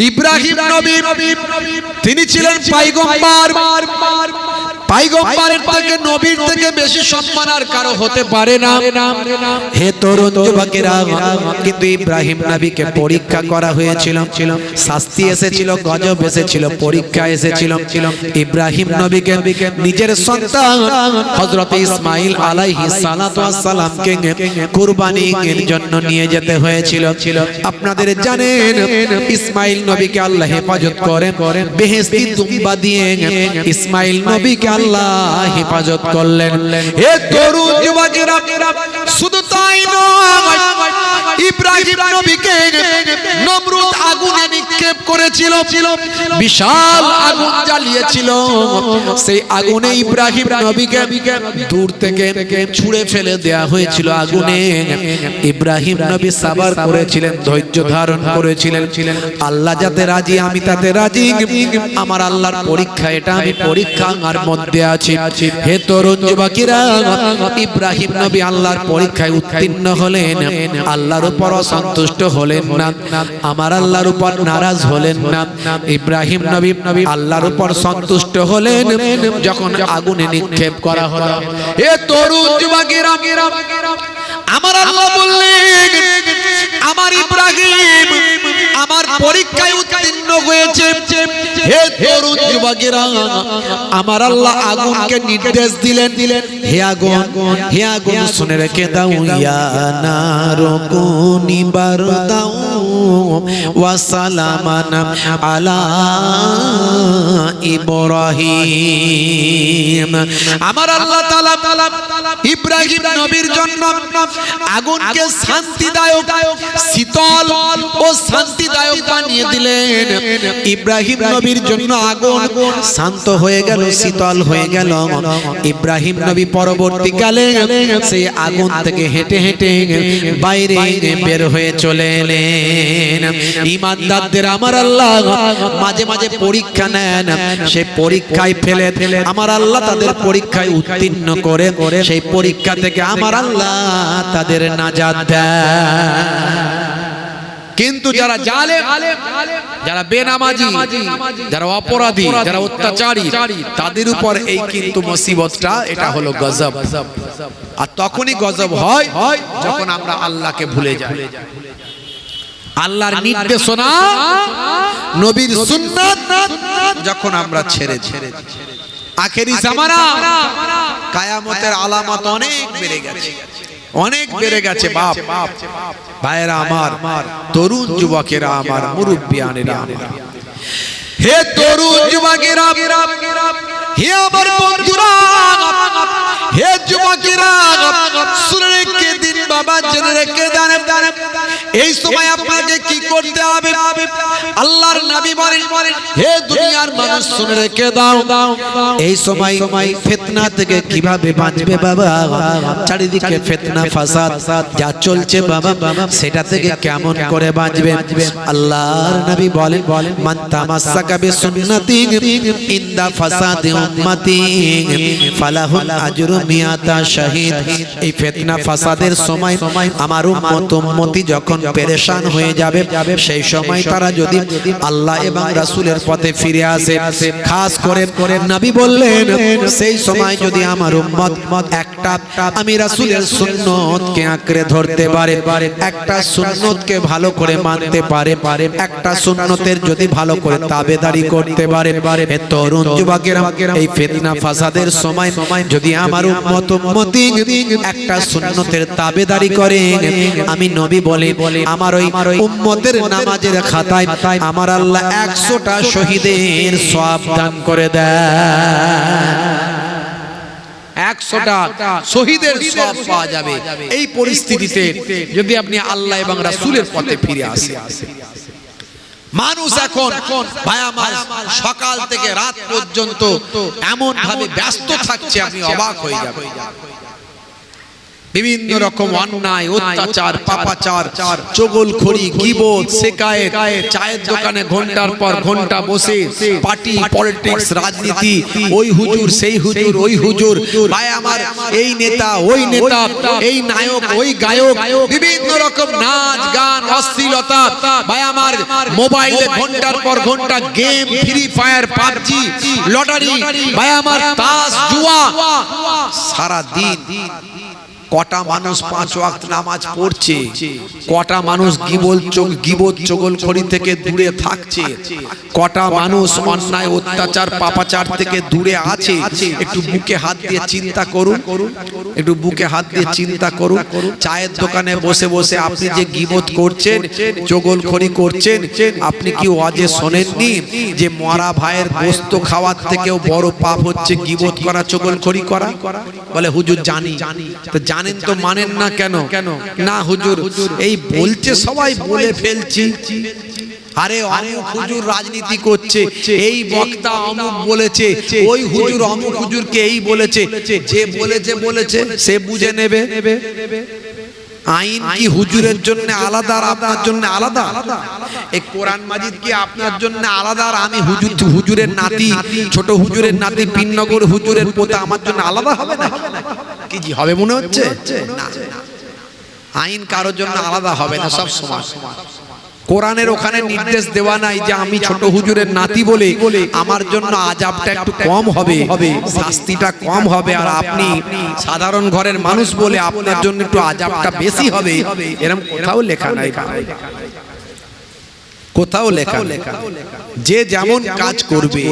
ইব্রাহিম নবী তিনি ছিলেন পয়গম্বর। পয়গম্বরের থেকে নবীর থেকে বেশি সম্মান আর কারো হতে পারে না। হে তরুণ যুবকেরা, কিন্তু ইব্রাহিম নবীকে পরীক্ষা করা হয়েছিল, শাস্তি এসেছিল, গজব এসেছিল, পরীক্ষা এসেছিল। ইব্রাহিম নবীকে নিজের সন্তান হযরত ইসমাঈল আলাইহিস সালাতু ওয়াস সালামকে কুরবানির জন্য নিয়ে যেতে হয়েছিল। আপনাদের জানেন ইসমাঈল নবীকে আল্লাহ হেফাজত করেন, বেহেশতি দুম্বা দিয়ে ইসমাঈল নবীকে আল্লাহ হেফাজত করলেন। হে তরুণ যুবকেরা, শুধু তাই নয়, ইব্রাহিম নবীকে নমরুদ আগুনে নিক্ষেপ করেছিল, বিশাল আগুন জ্বালিয়েছিল। সেই আগুনে ইব্রাহিম নবীকে দূর থেকে ছুঁড়ে ফেলে দেয়া হয়েছিল আগুনে। ইব্রাহিম নবী সাবর করেছিলেন, ধৈর্য ধারণ করেছিলেন। আল্লাহ যাতে রাজি, আমি তাতে রাজি। আমার আল্লাহর পরীক্ষা এটা, আমি পরীক্ষার মধ্যে আছি। হে তরুণ যুবকেরা, ইব্রাহিম নবী আল্লাহর পরীক্ষায় উত্তীর্ণ হলেন, আল্লাহর উপর অসন্তুষ্ট হলেন না, আমার আল্লাহর উপর নারাজ হলেন না। ইব্রাহিম নবী আল্লাহর উপর সন্তুষ্ট হলেন যখন আগুনে নিক্ষেপ করা হলো। হে তরুণ যুবকেরা, আমার আল্লাহ বললেন, আমার ইব্রাহিম আমার পরীক্ষায় উত্তীর্ণ হয়েছে। হে তরুণ যুবকেরা, আমার আল্লাহ আগুনকে নির্দেশ দিলেন, হে আগুন, হে আগুন শুনে রেখে দাও, ইয়া নারু কুনি বারদাও ওয়া সালামান আলা ইব্রাহিম। আমার আল্লাহ তাআলা ইব্রাহিম নবীর জন্য আগুনকে শান্তিদায়ক, শীতল ও শান্তিদায়ক বানিয়ে দিলেন। ইব্রাহিম নবীর জন্য আগুন শান্ত হয়ে গেল, শীতল হয়ে গেল। ইব্রাহিম নবী পরবর্তীকালে সেই আগুন থেকে হেঁটে হেঁটে বাইরে বের হয়ে চলে এলেন। ঈমানদারদের আমার আল্লাহ মাঝে মাঝে পরীক্ষা নেন, সেই পরীক্ষায় ফেলে আমার আল্লাহ তাদের পরীক্ষায় উত্তীর্ণ করে সেই পরীক্ষা থেকে আমার আল্লাহ তাদের নাজাত দেয়। কিন্তু যারা জালেম, যারা বেনামাজি, যারা অপরাধী, যারা অত্যাচারী, তাদের উপর এই কিন্তু মুসিবতটা, এটা হলো গজব। আর তখনই গজব হয় যখন আমরা আল্লাহকে ভুলে যাই, আল্লাহর নির্দেশনা, নবীর সুন্নাত যখন আমরা ছেড়ে আখেরি জামানা, কিয়ামতের আলামত অনেক বেড়ে গেছে, অনেক বেড়ে গেছে। বাপ ভাইরা আমার, তরুণ যুবকেরা আমার, মুরব্বিয়ানেরা আমার, হে তরুণ যুবকেরা, হে আমার বন্ধুরা, হে যুবকেরা, শুনে রেখে দিন বাবা, জেনে রেখে দেন, এই সময় আপনাকে কি করতে হবে। আল্লাহর নবী বলেন, হে দুনিয়ার মানুষ শুনে রেখে দাও, এই সময় ফিতনা থেকে কিভাবে বাঁচবে বাবা। চারিদিকে ফিতনা ফাসাদ যা চলছে বাবা, সেটা থেকে কেমন করে বাঁচবে। আল্লাহর নবী বলেন, মান তামাসসাকা বিসুন্নতি ইনদা ফাসাদি উম্মতি ফালাহুল আজরু মিয়াতা শাহীদ। এই ফিতনা ফাসাদের সময় আমার উম্মতি যখন পেরেশান হয়ে যাবে, সেই সময় তারা যদি আল্লাহ এবং রাসূলের পথে ফিরে আসে, খাস করে নবী বললেন, সেই সময় যদি আমার উম্মত একটা আমি রাসূলের সুন্নতকে আঁকড়ে ধরতে পারে, একটা সুন্নতকে ভালো করে মানতে পারে, একটা সুন্নতের যদি ভালো করে তাবেদারি করতে পারে, এ তরুণ যুবকেরা, এই ফিতনা ফাসাদের সময় যদি আমার উম্মতি একটা সুন্নতের তাবেদারি করে, আমি নবী বলে আমার ওই উম্মতের নামাজের খাতায় আমার আল্লাহ 100টা শহীদের সওয়াব দান করে দেয়। 100টা শহীদের সওয়াব পাওয়া যাবে। এই পরিস্থিতিতে যদি আপনি আল্লাহ এবং রাসূলের পথে ফিরে আসেন। মানুষ এখন ভাই আমার সকাল থেকে রাত পর্যন্ত এমন ভাবে ব্যস্ত থাকছে, আপনি অবাক হয়ে যাবেন। বিভিন্ন রকম অন্যায় অত্যাচার পাপাচার চগলখড়ি গীবত শিকায়েত চায়ের দোকানে ঘন্টার পর ঘন্টা বসে পার্টি পলিটিক্স রাজনীতি ওই হুজুর সেই হুজুর ওই হুজুর ভাই আমার এই নেতা ওই নেতা এই নায়ক ওই গায়ক বিভিন্ন রকম নাচ গান অশ্লীলতা ভাই আমার মোবাইলে ঘন্টার পর ঘন্টা game free fire PUBG lottery ভাই আমার তাস জুয়া সারা দিন কটা মানুষ 5 ওয়াক্ত নামাজ পড়ছে কটা মানুষ গীবত চগলখড়ি থেকে দূরে থাকছে কটা মানুষ অন্যায় অত্যাচার পাপাচার থেকে দূরে আছে একটু বুকে হাত দিয়ে চিন্তা করুন একটু বুকে হাত দিয়ে চিন্তা করুন চায়ের দোকানে বসে বসে আপনি যে গীবত করছেন চগলখড়ি করছেন আপনি কি ওয়াজে শোনেননি যে মরা ভাইয়ের গোশত খাওয়ার থেকেও বড় পাপ হচ্ছে গীবত করা চগলখড়ি করা বলে হুজুর জানি তো জানেন তো মানেন না কেন না হুজুর এই বলছে সবাই বলে ফেলছি আরে অমুক হুজুর রাজনীতি করছে এই বক্তা অমুক বলেছে ওই হুজুর অমুক হুজুরকে এই বলেছে যে বলেছে সে বুঝে নেবে আইন কি হুজুরের জন্য আলাদা আর আপনার জন্য আলাদা এই কোরআন মাজিদ কি আপনার জন্য আলাদা আর আমি হুজুরের নাতি ছোট হুজুরের নাতি পিননগর হুজুরের পোতা আমার জন্য আলাদা হবে না কি জি হবে মনে হচ্ছে না আইন কারোর জন্য আলাদা হবে না সব সমান কোরআনের ওখানে নির্দেশ দেওয়া নাই যে আমি ছোট হুজুরের নাতি বলে আমার জন্য আযাবটা একটু কম হবে শাস্তিটা কম হবে আর আপনি সাধারণ ঘরের মানুষ বলে আপনার জন্য একটু আযাবটা বেশি হবে এরকম কোথাও লেখা নাই কোথাও লেখা যে যেমন কাজ করবে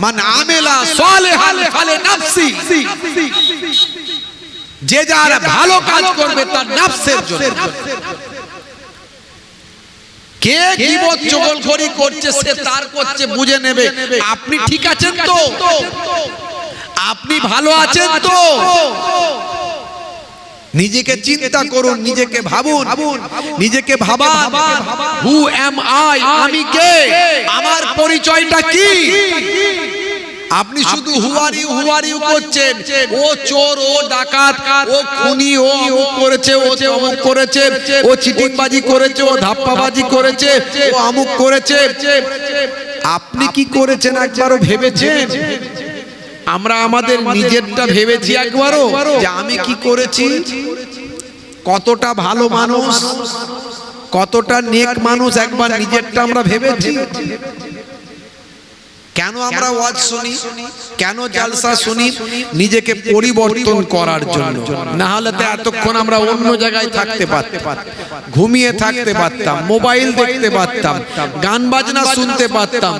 মান আমিলা সালিহান ফালিনাফসি যে যারা ভালো কাজ করবে তার নফসের জন্য কে গীবত চগলখড়ি করছে সে তার করছে বুঝে নেবে আপনি ঠিক আছেন তো আপনি ভালো আছেন তো নিজেকে চিন্তা করুন নিজেকে ভাবুন নিজেকে ভাবান হু এম আই আমি কে আমার পরিচয়টা কি আপনি শুধু হুয়ারিউ করছেন ও চোর ও ডাকাত ও খুনি ও অমুক করেছে ও অমুক করেছে ও চিটিংবাজি করেছে ও ধাপ্পাবাজি করেছে ও অমুক করেছে আপনি কি করেছেন একবারও ভেবেছেন আমরা আমাদের নিজেরটা ভেবেছি একবারও যে আমি কি করেছি কতটা ভালো মানুষ কতটা নেক মানুষ একবার নিজেরটা আমরা ভেবেছি কেন আমরা ওয়াজ শুনি কেন জালসা শুনি নিজেকে পরিবর্তন করার জন্য না হলে তো এতক্ষণ আমরা অন্য জায়গায় থাকতে পারতাম ঘুমিয়ে থাকতে পারতাম মোবাইল দেখতে পারতাম গান বাজনা শুনতে পারতাম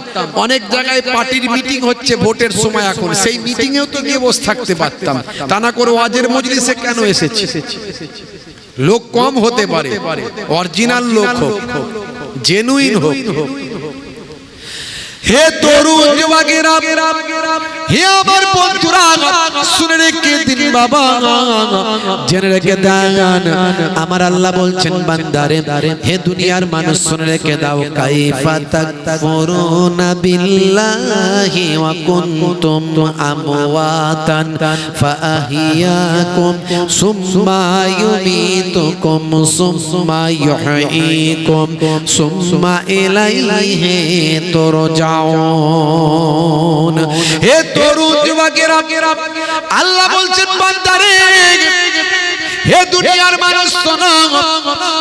অনেক জায়গায় পার্টির মিটিং হচ্ছে ভোটের সময় এখন সেই মিটিং এও তো গিয়ে বসে থাকতে পারতাম তা না করে ওয়াজের মজলিসে কেন এসেছি লোক কম হতে পারে অরিজিনাল লোক হোক জেনুইন হোক হে তরুণ যুবকেরা হে আমার বন্ধুরা শুনে রেখে দিন বাবা জেনে রেখে দেন আমার আল্লাহ বলছেন বান্দারে হে দুনিয়ার মানুষ শুনে রেখে দাও কাইফা তাকফুরুনা বিল্লাহি ওয়া কুনতুম আমওয়াতান ফাআহিয়াকুম সুম্মা ইউমিতুকুম সুম্মা ইউহয়িকুম সুম্মা ইলাইহি তুরজা হে তরুণ যুবকেরা আল্লাহ বলছেন বান্দারে হে দুনিয়ার মানুষ শোনো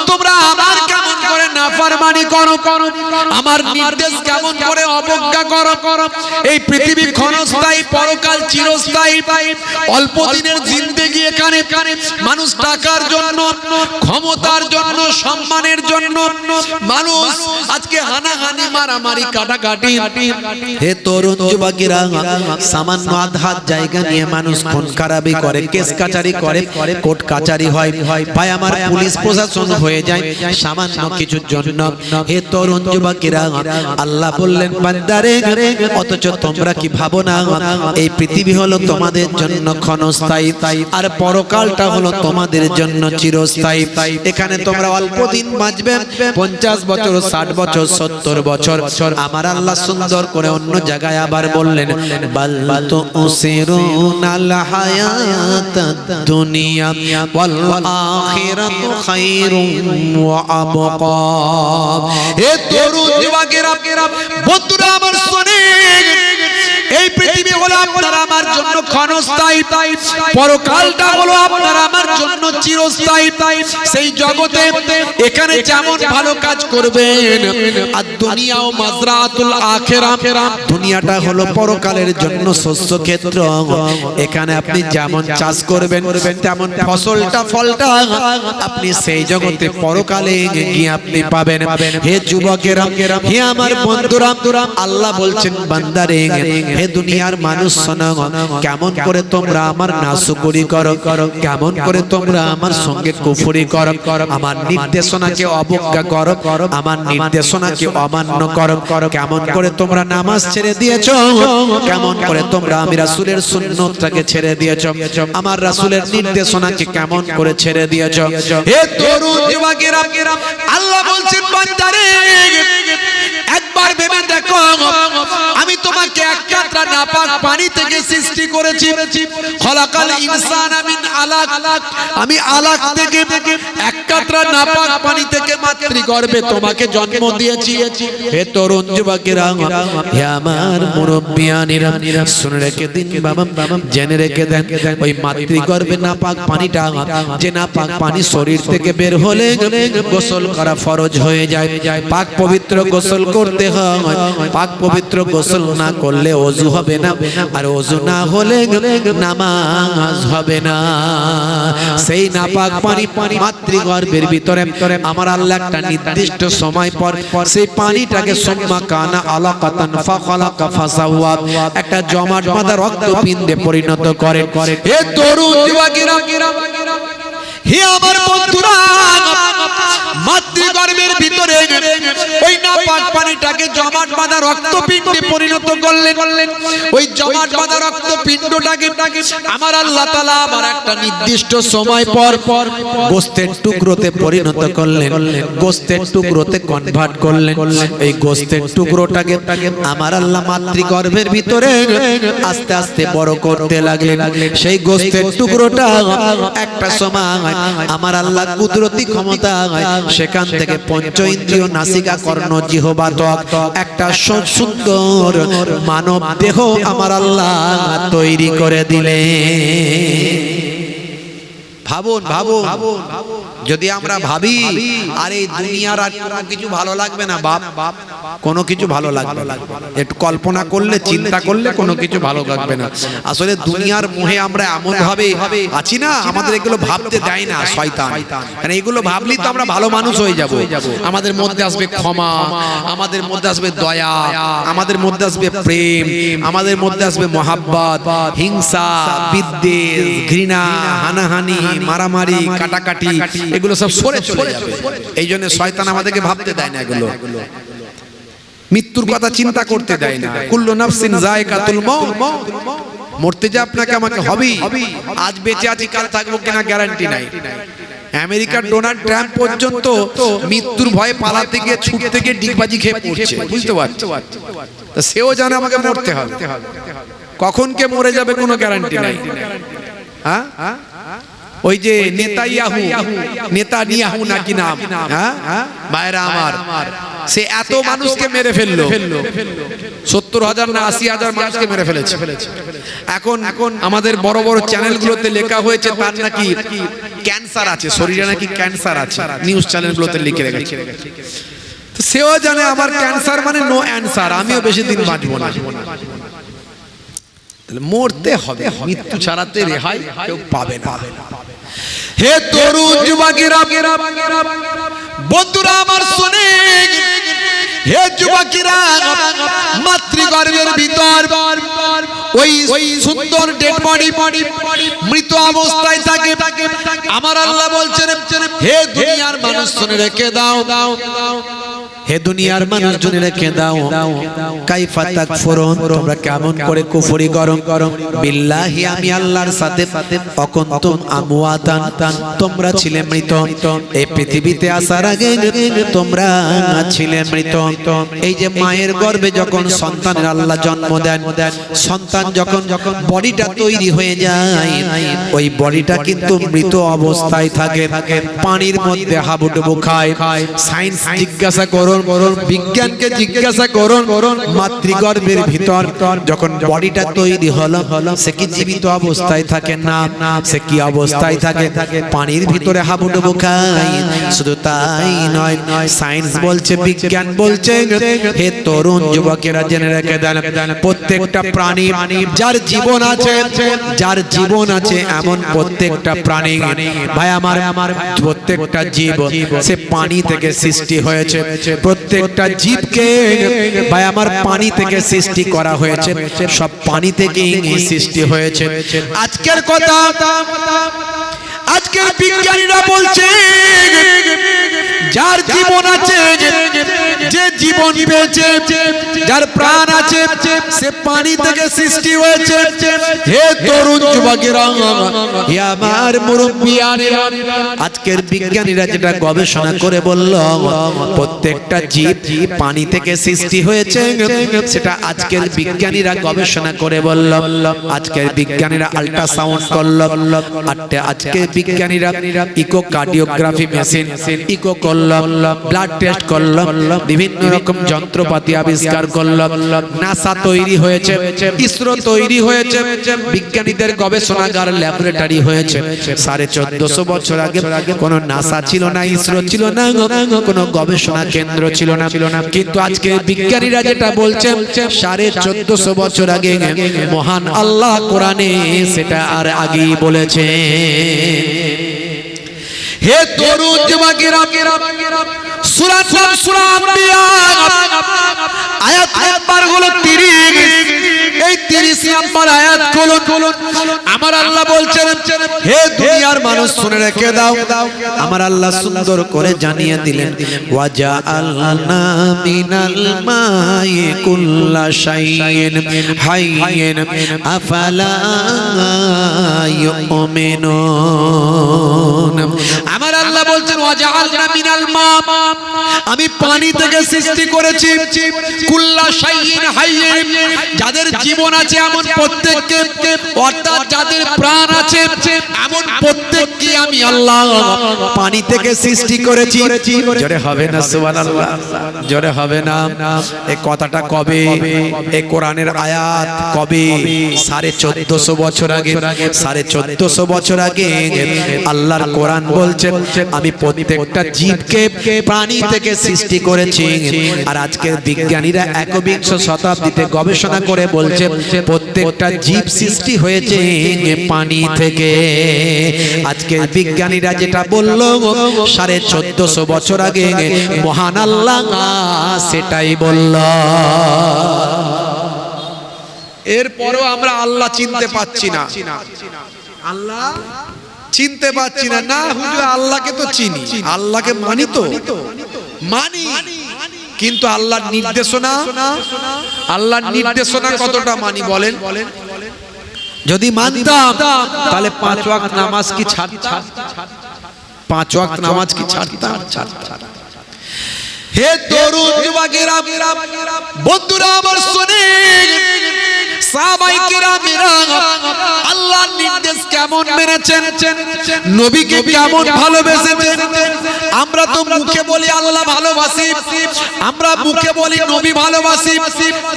তোমরা আমার কেমন করে নাফরমানি করো আমার নির্দেশ কেমন করে অবজ্ঞা করো এই পৃথিবী ক্ষণস্থায়ী পরকাল চিরস্থায়ী অল্প দিনের জিন্দেগি এখানে মানুষ টাকার জন্য ক্ষমতার জন্য সম্মানের জন্য মানুষ আজকে হানাহানি মারামারি কাটাকাটি হে তরুণ যুবকেরা সামান্য আধার জায়গা নিয়ে মানুষ খুন খারাপি করে কেস কাচারি করে কোর্ট কাচারি কাচারি হয়, ভাই আমার পুলিশ প্রশাসন হয়ে যায় সামান্য কিছুর জন্য। হে তরুণ যুবকেরা, আল্লাহ বললেন বান্দারে, অথচ তোমরা কি ভাবো না এই পৃথিবী হলো তোমাদের জন্য ক্ষণস্থায়ী, আর পরকালটা হলো তোমাদের জন্য চিরস্থায়ী। এখানে তোমরা অল্প দিন বাঁচবে, 50 বছর, 60 বছর, 70 বছর। আমার আল্লাহ সুন্দর করে অন্য জায়গায় আবার বললেন, বাল তুসিরুনাল হায়াতাদ দুনিয়া ওয়াল আখিরাতু খায়রুন ওয়া আবকা। হে তরুণ যুবকেরা, বন্ধুরা আমার শুনেন, এই পৃথিবী হলো আপনার আমার জন্য ক্ষণস্থায়ী, পরকালটা হলো আপনার আমার জন্য চিরস্থায়ী। সেই জগতে এখানে যেমন ভালো কাজ করবেন, আর দুনিয়াও মাজরাতুল আখিরাহ, দুনিয়াটা হলো পরকালের জন্য শস্য ক্ষেত্র। এখানে আপনি যেমন চাষ করবেন তেমন ফলটা আপনি সেই জগতে পরকালে গিয়ে আপনি পাবেন। হে যুবকেরা, হে আমার বন্ধুরা, আল্লাহ বলছেন বান্দারে, হে দুনিয়ার মানুষ শোনো, কেমন করে তোমরা আমার নাশুকরি করো, কেমন করে তোমরা আমার সঙ্গে কুফরি করো, আমার নির্দেশনাকে অবজ্ঞা করো, আমার নির্দেশনাকে অমান্য করো, কেমন করে তোমরা নামাজ ছেড়ে দিয়েছো, কেমন করে তোমরা আমি রাসূলের সুন্নতটাকে ছেড়ে দিয়েছো, আমার রাসূলের নির্দেশনাকে কেমন করে ছেড়ে দিয়েছো। হে তরুণ যুবকেরা, আল্লাহ বলছেন বান্দারে, একবার ভেবে দেখো, আমি তোমাকে এক কাতরা নাপাক পানি থেকে সৃষ্টি করেছি। খলাকাল ইনসানা মিন আলাক, আমি আলাক থেকে এক কাতরা নাপাক পানি থেকে মাতৃগর্ভে তোমাকে জন্ম দিয়েছি। হে তরুণ যুবকেরা, হে আমার মুরব্বিয়ানিরা, শুনে রেখে দিন বাবা, জেনে রেখে দেন, ওই মাতৃগর্ভে নাপাক পানিটা, যে নাপাক পানি শরীর থেকে বের হলে গোসল করা ফরজ হয়ে যায়। পাক পবিত্র গোসল করতে হয়, পাক পবিত্র গোসল না করলে ওযু হবে না, আর ওযু না হলে নামাজ হবে না। সেই নাপাক পানি মাতৃগর্ভের ভিতরে আমার আল্লাহ একটা নির্দিষ্ট সময় পর সেই পানিটাকে সুম্মা কানা আলাকাতান ফাখালাকা ফাসাওয়া, একটা জমাট বাঁধা রক্তপিণ্ডে পরিণত করে। হে তরুণ যুবকেরা, হে আমার বন্ধুরা, মাতৃগর্ভের ভিতরে ওই নাপাক পানিটাকে জমাট বাঁধা রক্তপিণ্ডে পরিণত করলেন। ওই জমাট বাঁধা রক্তপিণ্ডটাকে আমার আল্লাহ তাআলা আবার একটা নির্দিষ্ট সময় পর গোশতের টুকরোতে পরিণত করলেন, গোশতের টুকরোতে কনভার্ট করলেন। এই গোশতের টুকরোটাকে আমার আল্লাহ মাতৃগর্ভের ভিতরে আস্তে আস্তে বড় করতে লাগলেন। সেই গোশতের টুকরোটা একটা সময় আমার আল্লাহ কুদরতি ক্ষমতা, সেখান থেকে পঞ্চ ইন্দ্রিয়, নাসিকা, কর্ণ, জিহ্বা, ত্বক, একটা সুন্দর মানব দেহ আমার আল্লাহ তৈরি করে দিলেন। ভাবুন, ভাবুন, যদি আমরা ভাবি আর এই দুনিয়ার আর কোনো কিছু ভালো লাগবে না, বাপ কোনো কিছু ভালো লাগবে না, একটু কল্পনা করলে, চিন্তা করলে কোনো কিছু ভালো লাগবে না। আসলে দুনিয়ার মোহে আমরা এমন ভাবে আছি না, আমাদের এগুলো ভাবতে দেয় না শয়তান। মানে এগুলো ভাবলেই তো আমরা ভালো মানুষ হয়ে যাব। আমাদের মধ্যে আসবে ক্ষমা, আমাদের মধ্যে আসবে দয়া, আমাদের মধ্যে আসবে প্রেম, আমাদের মধ্যে আসবে মহাব্বত, হিংসা, বিদ্বেষ, ঘৃণা, হানাহানি, মারামারি, কাটাকাটি, এগুলো সব সরে চলে যাবে। এই জন্য শয়তান আমাদেরকে ভাবতে দেয় না এগুলো। মৃত্যুর কথা চিন্তা করতে দেয় না। কুল্লু নাফসিন যায়কাতুল মাউত, মরতে যে আপনাকে আমাকে হবেই। আজ বেঁচে আছি, কাল থাকবো কিনা গ্যারান্টি নাই। আমেরিকার ডোনাল্ড ট্রাম্প পর্যন্ত মৃত্যুর ভয়ে পালাতে গিয়ে, ছুটতে গিয়ে ডিগবাজি খেয়ে পড়ছে, বুঝতে পারছো? সেও জানে আমাকে মরতে হবে, কখন কে মরে যাবে কোনো গ্যারান্টি নাই। হ্যাঁ, ওই যে নেতানিয়াহু নাকি নাম, ভাইরা আমার, সে এত মানুষকে মেরে ফেললো, 70,000 না 80,000 মানুষকে মেরে ফেলেছে। এখন আমাদের বড় বড় চ্যানেলগুলোতে লেখা হয়েছে তার নাকি ক্যান্সার আছে, শরীরে নাকি ক্যান্সার আছে, নিউজ চ্যানেলগুলোতে লিখে রেখেছে। সেও জানে আমার ক্যান্সার মানে নো অ্যান্সার, আমিও বেশি দিন বাঁচবো না। মরতে হবে, মৃত্যু ছাড়াতে রেহাই কেউ পাবে না। হে তরুণ যুবকেরা, বন্ধুরা আমার শুনেন, হে যুবকেরা, মাতৃগর্ভের ভিতর ওই সুন্দর ডেড বডি মৃত অবস্থায় থাকে। আমার আল্লাহ বলছেন, হে দুনিয়ার মানুষ শুনে রেখে দাও, হে দুনিয়ার মানুষ শুনে রেখে দাও, কাইফা তাকফুরুন, তোমরা কেমন করে কুফরি করো বিল্লাহি, আমি আল্লাহর সাথে, অকুনতুম আমওয়াতান, তোমরা ছিলে মৃত, এই পৃথিবীতে আসার আগে তোমরা ছিলে মৃত। এই যে মায়ের গর্ভে যখন সন্তানের আল্লাহ জন্ম দেন, সন্তান যখন বডিটা তৈরি হয়ে যায়, ওই বডিটা কিন্তু মৃত অবস্থায় থাকে, পানির মধ্যে হাবুডুবু খায়। সায়েন্স জিজ্ঞাসা করুন, বিজ্ঞানকে জিজ্ঞাসা করুন, মাতৃগর্ভের ভিতর যখন বডিটা তৈরি হলো, সে কি জীবিত অবস্থায় থাকে? না, সে কি অবস্থায় থাকে? পানির ভিতরে হাবুডুবু খায়। শুধু তাই নয়, সায়েন্স বলছে, বিজ্ঞান বলছে, হে তরুণ যুবকেরা জেনে রেখে দেন, প্রত্যেকটা প্রাণী যার জীবন আছে, যার জীবন আছে এমন প্রত্যেকটা প্রাণী, ভাই আমার, প্রত্যেকটা জীব সে পানি থেকে সৃষ্টি হয়েছে। প্রত্যেকটা জীবকে ভাই আমার পানি থেকে সৃষ্টি করা হয়েছে, সব পানি থেকেই সৃষ্টি হয়েছে। আজকের কথা, আজকের বিজ্ঞানীরা বলছে, যার জীবন আছে, যে জীবন পেয়েছে, যার প্রাণ আছে, সে পানি থেকে সৃষ্টি হয়েছে। হে তরুণ যুবকেরা, হে আমার মুরব্বিয়ানেরা, আজকের বিজ্ঞানীরা যেটা গবেষণা করে বলল, প্রত্যেকটা জীব পানি থেকে সৃষ্টি হয়েছে, সেটা আজকের বিজ্ঞানীরা গবেষণা করে বলল। আজকের বিজ্ঞানীরা আল্ট্রাসাউন্ড করলো, আজকের বিজ্ঞানীরা ইকোকার্ডিওগ্রাফি মেশিন ইকো করলো, ব্লাড টেস্ট করলো, বিভিন্ন রকম যন্ত্রপাতি আবিষ্কার করলো, নাসা তৈরি হয়েছে, ইসরো তৈরি হয়েছে, বিজ্ঞানীদের গবেষণাগার ল্যাবরেটরি হয়েছে। 1450 বছর আগে কোনো নাসা ছিল না, ইসরো ছিল না, কোনো গবেষণা কেন্দ্র ছিল না। কিন্তু আজকে বিজ্ঞানীরা যেটা বলছে, 1450 বছর আগে মহান আল্লাহ কোরআনে সেটা আর আগেই বলেছে। হে তরুণ যুবকেরা, সূরা নাম সূরা আম্বিয়া, আয়াত নাম্বার হলো 30, এই 30 নাম্বার আয়াত খুলুন। আমার আল্লাহ বলছেন, হে দুনিয়ার মানুষ শুনে রেখে দাও, আমার আল্লাহ সুন্দর করে জানিয়ে দিলেন, ওয়াজআলনা মিনাল মাই কুল্লা শাইইন হাইয়িন আফালা ইউমিনুন। আমার আল্লাহ বলছেন, ওয়াজআলনা মিনাল মা, আমি পানি থেকে সৃষ্টি করেছি, কুল্লা শাইইন হাইয়িন, যাদের জীবন আছে এমন প্রত্যেককে, অর্থাৎ যাদের প্রাণ আছে এমন প্রত্যেককে আমি আল্লাহ পানি থেকে সৃষ্টি করেছি। জোরে হবে না সুবহানাল্লাহ? জোরে হবে না? এই কথাটা কবে, এই কোরআনের আয়াত কবে? 1450 বছর আগে, 1450 বছর আগে আল্লাহর কোরআন বলছে, আমি প্রত্যেকটা জীবকে প্রাণী থেকে সৃষ্টি করেছি। আর আজকের বিজ্ঞানীরা 21 শতাব্দীতে গবেষণা করে বলছে, প্রত্যেকটা জীব সৃষ্টি হয়েছে পানি থেকে। আজকের বিজ্ঞানীরা যেটা বলল 1450 বছর আগে মহান আল্লাহ সেটাই বলল। এরপরও আমরা আল্লাহ চিনতে পাচ্ছি না, আল্লাহ চিনতে পাচ্ছি না। না হুজুর, আল্লাহকে তো চিনি, আল্লাহকে মানি, তো মানি, কিন্তু আল্লাহর নির্দেশনা, আল্লাহর নির্দেশনা কতটা মানি বলেন? যদি মানতাম তাহলে 5 ওয়াক্ত নামাজ কি ছাড়তাম? 5 ওয়াক্ত নামাজ কি ছাড়তাম? হে তরুণ যুবকেরা, বন্ধুরা আমার শুনেন, সাহাবায়ে কেরামেরা আল্লাহর নির্দেশ কেমন মেনেছেন, নবীকে কেমন ভালোবেসেছেন। আমরা তো মুখে বলি আল্লাহ ভালোবাসি, আমরা মুখে বলি নবী ভালোবাসি,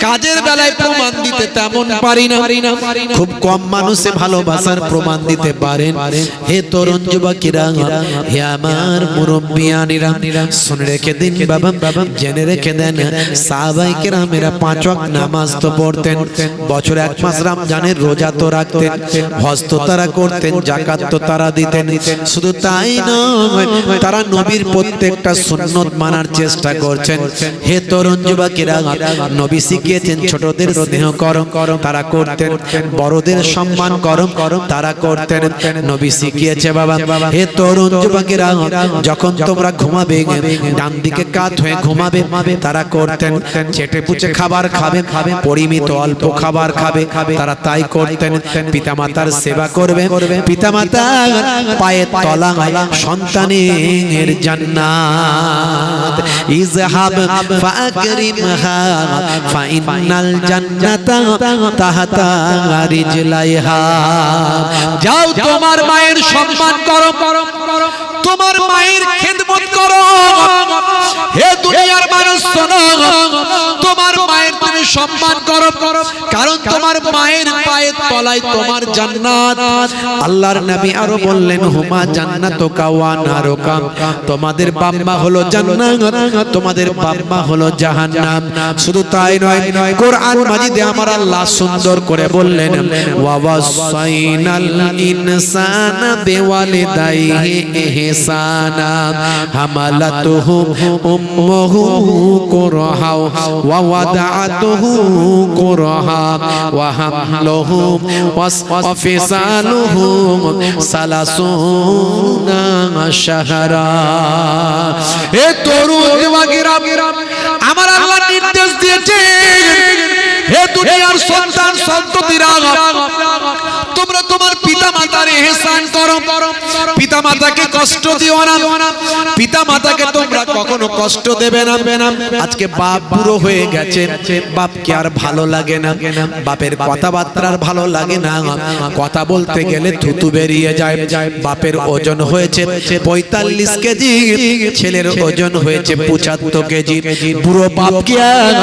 কাজের বেলায় প্রমাণ দিতে তেমন পারি না। খুব কম মানুষে ভালোবাসার প্রমাণ দিতে পারেন। হে তরুণ যুবকেরা, হে আমার মুরব্বিয়ানেরা, শুনে রেখে দিন বাবা, জেনে রেখে দেন, সাহাবায়ে কেরামেরা 5 ওয়াক্ত নামাজ তো পড়তেন, বছরে 1 মাস রমজান রমজানের রোজা তো রাখতেন, হজ তো তারা করতেন, যাকাত তো তারা দিতেন। শুধু তাই নয়, তারা নবীর প্রত্যেকটা সুন্নত মানার চেষ্টা করছেন। হে তরুণ যুবকেরা, নবী শিখিয়েছেন ছোটদের স্নেহ করো, তারা করতেন। বড়দের সম্মান করো, তারা করতেন। নবী শিখিয়েছে বাবা, হে তরুণ যুবকেরা, যখন তোমরা ঘুমাবে ডান দিকে কাত হয়ে ঘুমাবে, তারা করতেন। চেটে পুচে খাবার খাবে, পরিমিত অল্প খাবার খাবে, তারা তাই করতেন। পিতামাতার সেবা করবে, পিতামাতার পায়ের তলায় সন্তানের জান্নাত। ইযহাব ফাকরিমহা ফাইনাল জান্নাতা তাহতা রিজলাইহা। যাও তোমার মায়ের সম্মান করো, তোমার মায়ের খেদমত করো। হে দুনিয়ার মানুষ শোনো, তোমার মায়ের তুমি সম্মান করো, কারণ তোমার মায়ের পায়ের তলায় তোমার জান্নাত। আল্লাহর নবী আরো বললেন, হুমা জান্নাতুকা ওয়া নারুকা, তোমাদের বাম্মা হলো জান্নাত, তোমাদের বাম্মা হলো জাহান্নাম। শুধু তাই নয়, কোরআন মাজিদে আমার আল্লাহ সুন্দর করে বললেন, ওয়া ওয়াসাইনাল ইনসানা বিওয়ালিদাইহি ইহসানা হামালাতুহু উম্মুহু কুরহা ওয়া ওয়াদাআতুহু কুরহা ওয়া হামলুহু ওয়া ফিসালুহু সালাসুনা শাহরা। হে তরুণ যুবকেরা, আমার আল্লাহ নির্দেশ দিয়েছে, হে দুনিয়ার সন্তান সন্ততিরা, তোমরা তোমার পিতামাতার ইহসান করো, পিতামাতাকে কষ্ট দিও না, পিতামাতাকে তোমরা কখনো কষ্ট দেবে না। আজকে বাপ বুড়ো হয়ে গেছে, বাপকে আর ভালো লাগে না, বাপের কথাবার্তা আর ভালো লাগে না, কথা বলতে গেলে থুতু বেরিয়ে যায়। বাপের ওজন হয়েছে 45 কেজি, ছেলের ওজন হয়েছে 75 কেজি। বুড়ো বাপকে আর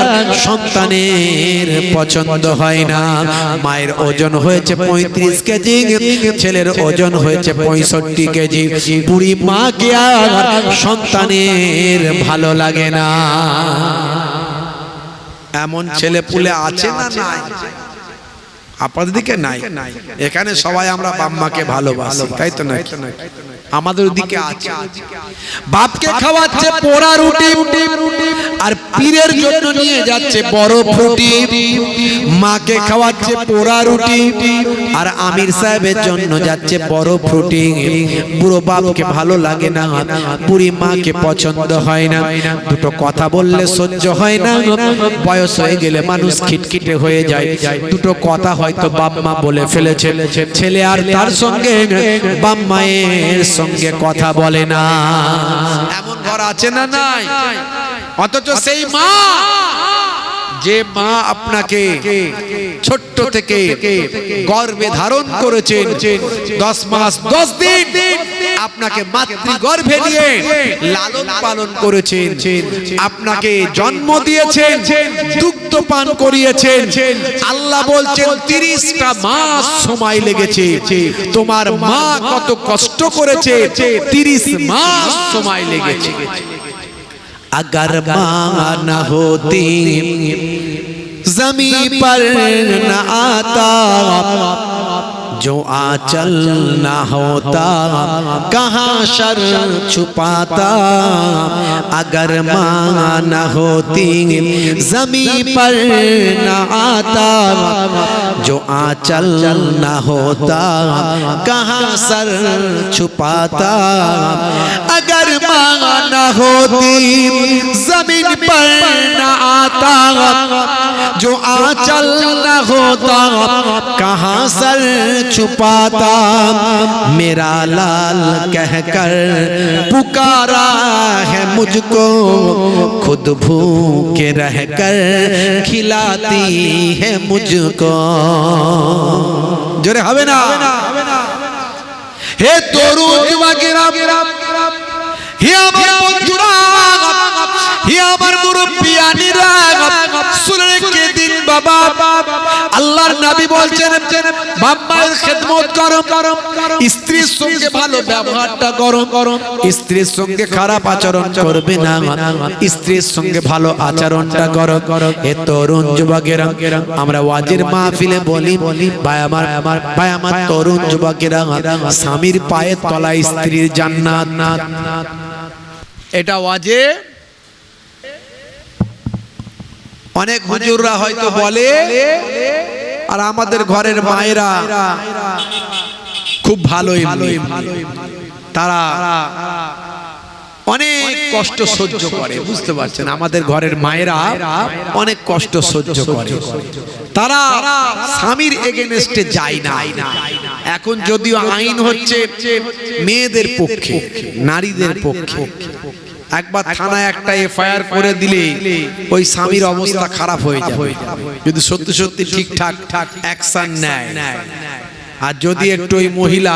সন্তানের পছন্দ হয় না। মায়ের ওজন হয়েছে 35 কেজি, ছেলের ওজন হয়েছে 65 কেজি। বুড়ি মাকে আর সন্তানের ভালো লাগে না। এমন ছেলে পুলে আছে না নাই? আপনাদের দিকে নাই? এখানে সবাই আমরা বাম্মাকে ভালোবাসি, তাই তো? নাই আমাদের দিকে আছে। বাপকে খাওয়াচ্ছে পোড়া রুটি, আর পীরের জন্য নিয়ে যাচ্ছে বড় ফ্রুটি। মাকে খাওয়াচ্ছে পোড়া রুটি, আর আমির সাহেবের জন্য যাচ্ছে বড় ফ্রুটি। বুড়ো বাপকে ভালো লাগে না, বুড়ি মাকে পছন্দ হয় না। দুটো কথা বললে সহ্য হয় না, বয়স হয়ে গেলে মানুষ খিটখিটে হয়ে যায়। দুটো কথা হয়তো বাপ মা বলে ফেলেছে, ছেলে আর তার সঙ্গে বাপ মায়ের সঙ্গে কথা বলে না। এমন ঘর আছে না নাই? অথচ সেই মা, যে মা আপনাকে ছোট্ট থেকে গর্ভে ধারণ করেছেন, 10 মাস 10 দিন আপনাকে মাতৃগর্ভে নিয়ে লালন পালন করেছেন, আপনাকে জন্ম দিয়েছেন, দুগ্ধ পান করিয়েছেন। আল্লাহ বলছেন 30টা মাস সময় লেগেছে। তোমার মা কত কষ্ট করেছে, 30 মাস সময় লেগেছে। अगर माँ न होती ज़मीं पर न आता, जो आंचल न होता कहाँ शर छुपाता। अगर माँ न होती ज़मीं पर न आता, जो आंचल न होता कहाँ सर छुपाता। अगर माँ न होती ज़मीन पर न आता, जो आंचल न होता कहाँ सर छुपाता। मेरा लाल कहकर पुकारा है मुझको, खुद भूखे रहकर खिलाती है मुझको। जोरे হবে না? হে তরুণ যুবকেরা, হে আমার বন্ধুরা, হে আমার মুরব্বিয়ানিরা শুনে রেখে দিন বাবা, আল্লাহর নবী বলছেন বাবা-মায়ের খেদমত করো, স্ত্রীর সঙ্গে ভালো ব্যবহারটা করো, স্ত্রীর সঙ্গে খারাপ আচরণ করবে না, স্ত্রীর সঙ্গে ভালো আচরণটা করো। এ তরুণ যুবকেরা, আমরা ওয়াজের মাহফিলে বলি ভাই আমার তরুণ যুবকেরা, স্বামীর পায়ের তলায় স্ত্রীর জান্নাত। এটা ওয়াজে অনেক হুজুররা হয়তো বলে, আর আমাদের ঘরের মায়েরা খুব ভালোই, তারা অনেক কষ্ট সহ্য করে, বুঝতে পারছেন? আমাদের ঘরের মায়েরা অনেক কষ্ট সহ্য করে, তারা স্বামীর এগেনস্টে যায় না। এখন যদিও আইন হচ্ছে মেয়েদের পক্ষে, নারীদের পক্ষে। একবার থানায় একটা এফআইআর করে দিলে ওই স্বামীর অবস্থা খারাপ হয়ে যাবে, যদি সত্যি সত্যি ঠিকঠাক অ্যাকশন নেয়। আর যদি একটু ওই মহিলা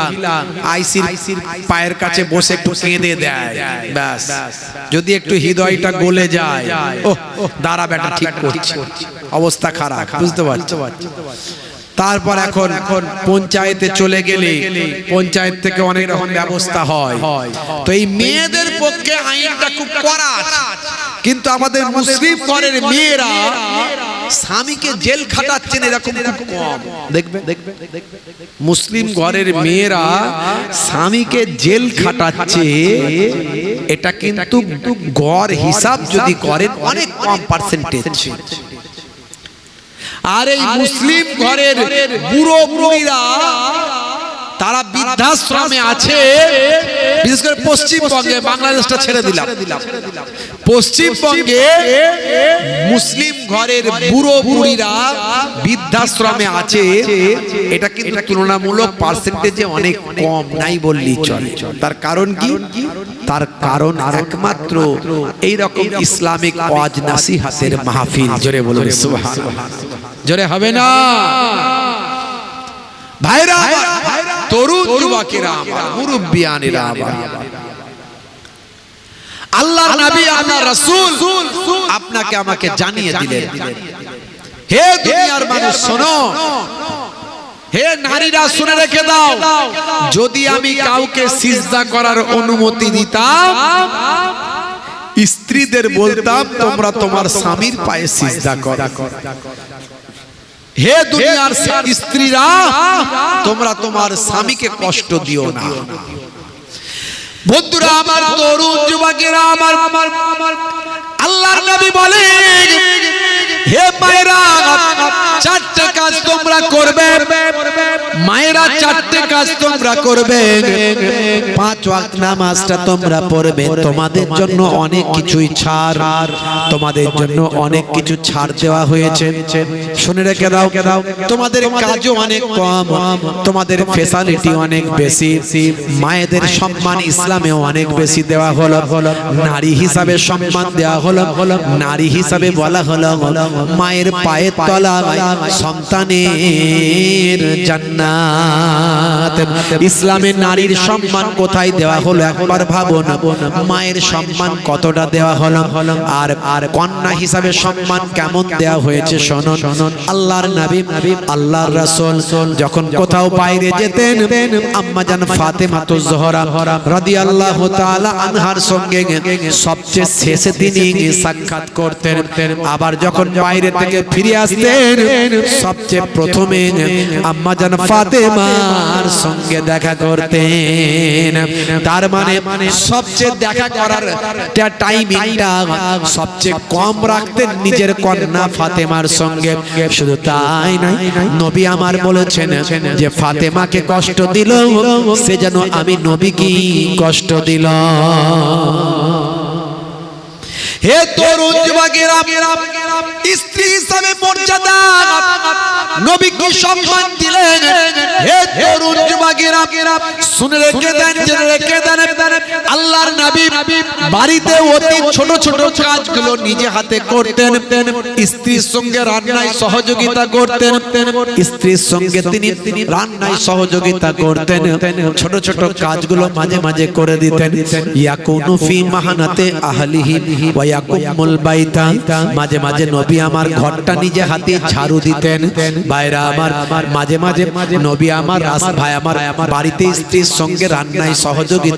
আইসির পায়ের কাছে বসে একটু কেঁদে দেয়, ব্যাস, যদি একটু হৃদয়টা গলে যায়, ও দাঁড়া বেটা ঠিক করছে, অবস্থা খারাপ, বুঝতে পারছো? তারপর এখন পঞ্চায়েতে চলে গেলে পঞ্চায়েত থেকে অনেক রকম ব্যবস্থা হয়। তো এই মেয়েদের পক্ষে আইনটা খুব কড়া, কিন্তু আমাদের মুসলিম ঘরের মেয়েরা স্বামীকে জেল খাটাচ্ছেন এরকম খুব কম। দেখবে মুসলিম ঘরের মেয়েরা স্বামীকে জেল খাটাচ্ছে, এটা কিন্তু গড় হিসাব যদি করেন অনেক কম পার্সেন্টেজ। আর এই মুসলিম ঘরের বুড়ো বুড়িরা তারা বৃদ্ধাশ্রমে আছে, বিশেষ করে পশ্চিমবঙ্গে, বাংলাদেশটা ছেড়ে দিলাম, পশ্চিমবঙ্গে মুসলিম ঘরের বুড়ো বুড়িরা বৃদ্ধাশ্রমে আছে। এটা কিন্তু তুলনামূলক পার্সেন্টেজে অনেক কম, নাই বললেই চলে। তার কারণ কি? তার কারণ একমাত্র এইরকম ইসলামিক ওয়াজ নাসিহাতের মাহফিল। জোরে বলুন সুবহানাল্লাহ। জোরে হবে না ভাইরা? তরুণ যুবকেরা, মুরব্বিয়ানেরা, আল্লাহর নবী, আল্লাহর রাসূল আপনাকে আমাকে জানিয়ে দিলেন, হে দুনিয়ার মানুষ শোনো, হে নারীরা শুনে রেখে দাও, যদি আমি কাউকে সিজদা করার অনুমতি দিতাম, স্ত্রীদের বলতাম তোমরা তোমার স্বামীর পায়ে সিজদা করো। হে দুনিয়ার স্ত্রীরা, তোমরা তোমার স্বামীকে কষ্ট দিও না। বন্ধুরা আমার, তরুণ যুবকেরা আমার, আল্লাহর নবী বলেন, হে মায়েরা, চারটে কাজ তোমরা করবে, মায়েরা চারটে কাজ তোমরা করবে। 5 ওয়াক্ত নামাজটা তোমরা পড়বে, তোমাদের জন্য অনেক কিছুই ছাড়, তোমাদের জন্য অনেক কিছু ছাড় দেওয়া হয়েছে। শুনে রেখে দাও, তোমাদের কাজও অনেক কম, তোমাদের ফ্যাসিলিটি অনেক বেশি, মায়েদের সম্মান ইসলামে অনেক বেশি দেওয়া হলো, নারী হিসাবে সম্মান দেওয়া হলো, নারী হিসাবে বলা হলো মায়ের পায়ের তলায় সন্তানের জান্নাত। ইসলামে নারীর সম্মান কোথায় দেওয়া হলো একবার ভাবুন, মায়ের সম্মান কতটা দেওয়া হলো, আর কন্যা হিসাবে সম্মান কেমন দেওয়া হয়েছে শুনুন। আল্লাহর নবী, আল্লাহর রাসূল যখন কোথাও বাইরে যেতেন, আম্মা জান ফাতেমাতুজ জোহরা রাদিয়াল্লাহু তাআলা আনহার সঙ্গে সবচেয়ে শেষে তিনি সাক্ষাৎ করতেন। আবার যখন বাইরে থেকে ফিরে আসতেন, সবচেয়ে প্রথমে আম্মা জান ফাতেমার সঙ্গে দেখা করতেন। তার মানে সবচেয়ে দেখা করার টাইমিংটা সবচেয়ে কম রাখতেন নিজের কন্যা ফাতেমার সঙ্গে। শুধু তাই নয়, নবী আমার বলেছেন যে ফাতেমাকে কষ্ট দিল, সে যেন আমি নবীকে কষ্ট দিল। হে তরুণ যুবকেরা, স্ত্রী হিসাবে মর্যাদা নবীকে সম্মান দিলেন। হে তরুণ যুবকেরা, শুনে রেখে দেন, জেনে রেখে দেন, আল্লাহর নবী বাড়িতে অতি ছোট ছোট কাজগুলো নিজে হাতে করতেন। স্ত্রীর সঙ্গে রান্নায় সহযোগিতা করতেন, স্ত্রীর সঙ্গে তিনি রান্নায় সহযোগিতা করতেন, ছোট ছোট কাজগুলো মাঝে মাঝে করে দিতেন। ইয়াকুনু ফি মাহানাতে আহলিহি ওয়া ইয়াকুমুল বাইতা, মাঝে মাঝে নবী আমার ঘরটা নিজে হাতে ঝাড়ু দিতেন। ভাইরা আমার, মাঝে মাঝে নবী আমার ভাই আমার বাড়িতে স্ত্রীর সঙ্গে রান্নায় সহযোগিতা